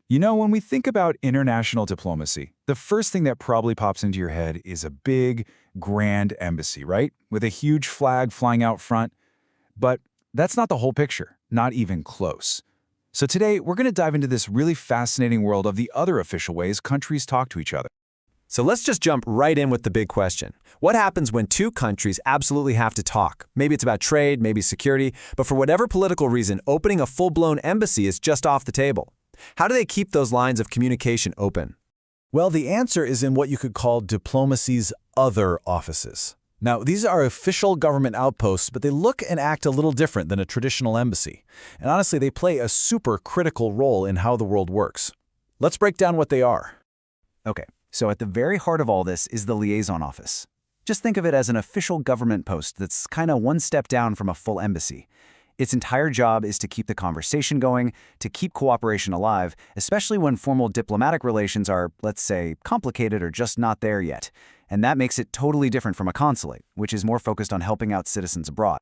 You know, when we think about international diplomacy, the first thing that probably pops into your head is a big, grand embassy, right? With a huge flag flying out front. But that's not the whole picture, not even close. So today, we're going to dive into this really fascinating world of the other official ways countries talk to each other. So let's just jump right in with the big question. What happens when two countries absolutely have to talk? Maybe it's about trade, maybe security, but for whatever political reason, opening a full-blown embassy is just off the table. How do they keep those lines of communication open? Well, the answer is in what you could call diplomacy's other offices. Now, these are official government outposts, but they look and act a little different than a traditional embassy. And honestly, they play a super critical role in how the world works. Let's break down what they are. Okay, so at the very heart of all this is the Liaison Office. Just think of it as an official government post that's kind of one step down from a full embassy. Its entire job is to keep the conversation going, to keep cooperation alive, especially when formal diplomatic relations are, let's say, complicated or just not there yet. And that makes it totally different from a consulate, which is more focused on helping out citizens abroad.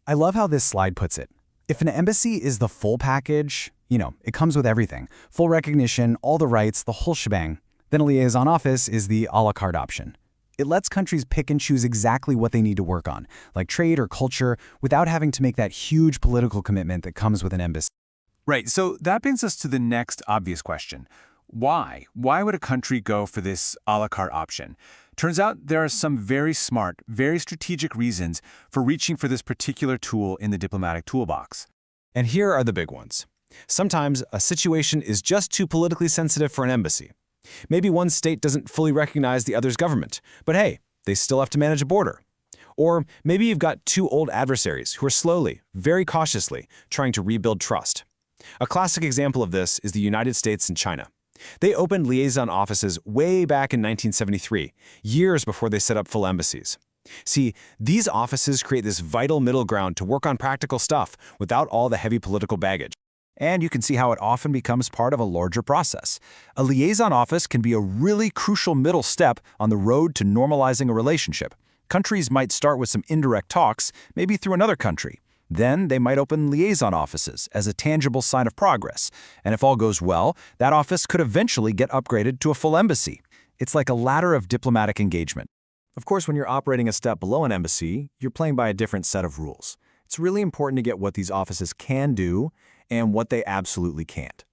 I love how this slide puts it. If an embassy is the full package, it comes with everything. Full recognition, all the rights, the whole shebang. Then a liaison office is the a la carte option. It lets countries pick and choose exactly what they need to work on, like trade or culture, without having to make that huge political commitment that comes with an embassy. Right, so that brings us to the next obvious question. Why? Why would a country go for this a la carte option? Turns out there are some very smart, very strategic reasons for reaching for this particular tool in the diplomatic toolbox. And here are the big ones. Sometimes a situation is just too politically sensitive for an embassy. Maybe one state doesn't fully recognize the other's government, but hey, they still have to manage a border. Or maybe you've got two old adversaries who are slowly, very cautiously, trying to rebuild trust. A classic example of this is the United States and China. They opened liaison offices way back in 1973, years before they set up full embassies. See, these offices create this vital middle ground to work on practical stuff without all the heavy political baggage. And you can see how it often becomes part of a larger process. A liaison office can be a really crucial middle step on the road to normalizing a relationship. Countries might start with some indirect talks, maybe through another country. Then they might open liaison offices as a tangible sign of progress. And if all goes well, that office could eventually get upgraded to a full embassy. It's like a ladder of diplomatic engagement. Of course, when you're operating a step below an embassy, you're playing by a different set of rules. It's really important to get what these offices can do and what they absolutely can't.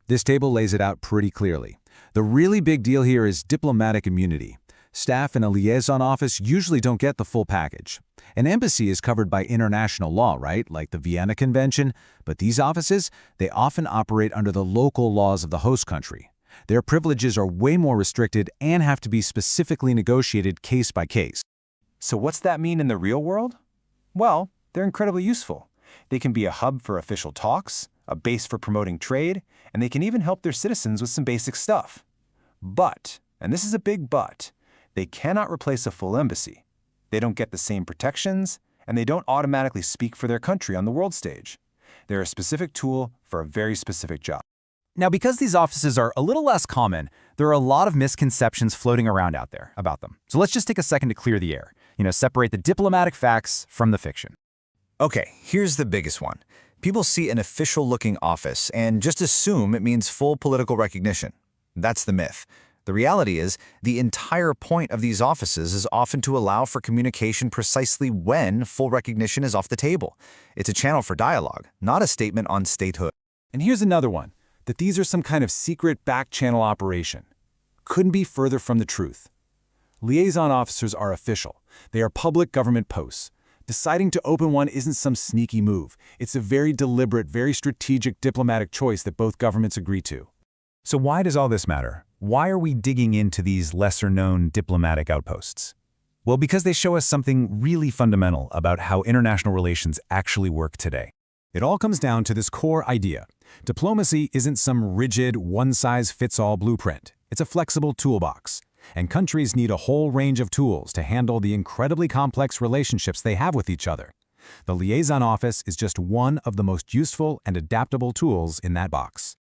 This table lays it out pretty clearly. The really big deal here is diplomatic immunity. Staff in a liaison office usually don't get the full package. An embassy is covered by international law, right, like the Vienna Convention, but these offices, they often operate under the local laws of the host country. Their privileges are way more restricted and have to be specifically negotiated case by case. So what's that mean in the real world? Well, they're incredibly useful. They can be a hub for official talks, a base for promoting trade, and they can even help their citizens with some basic stuff. But, and this is a big but, they cannot replace a full embassy. They don't get the same protections, and they don't automatically speak for their country on the world stage. They're a specific tool for a very specific job. Now, because these offices are a little less common, there are a lot of misconceptions floating around out there about them. So let's just take a second to clear the air. Separate the diplomatic facts from the fiction. Okay, here's the biggest one. People see an official-looking office and just assume it means full political recognition. That's the myth. The reality is, the entire point of these offices is often to allow for communication precisely when full recognition is off the table. It's a channel for dialogue, not a statement on statehood. And here's another one, that these are some kind of secret back-channel operation. Couldn't be further from the truth. Liaison officers are official. They are public government posts. Deciding to open one isn't some sneaky move. It's a very deliberate, very strategic diplomatic choice that both governments agree to. So why does all this matter? Why are we digging into these lesser-known diplomatic outposts? Well, because they show us something really fundamental about how international relations actually work today. It all comes down to this core idea. Diplomacy isn't some rigid, one-size-fits-all blueprint. It's a flexible toolbox. And countries need a whole range of tools to handle the incredibly complex relationships they have with each other. The liaison office is just one of the most useful and adaptable tools in that box.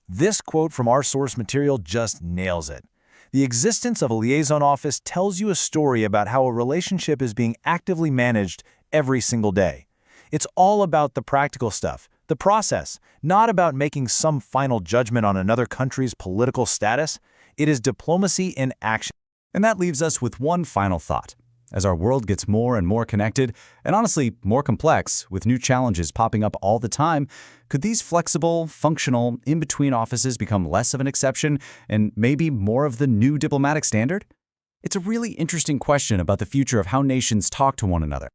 This quote from our source material just nails it. The existence of a liaison office tells you a story about how a relationship is being actively managed every single day. It's all about the practical stuff, the process, not about making some final judgment on another country's political status. It is diplomacy in action. And that leaves us with one final thought. As our world gets more and more connected, and honestly more complex, with new challenges popping up all the time, could these flexible, functional, in-between offices become less of an exception and maybe more of the new diplomatic standard? It's a really interesting question about the future of how nations talk to one another.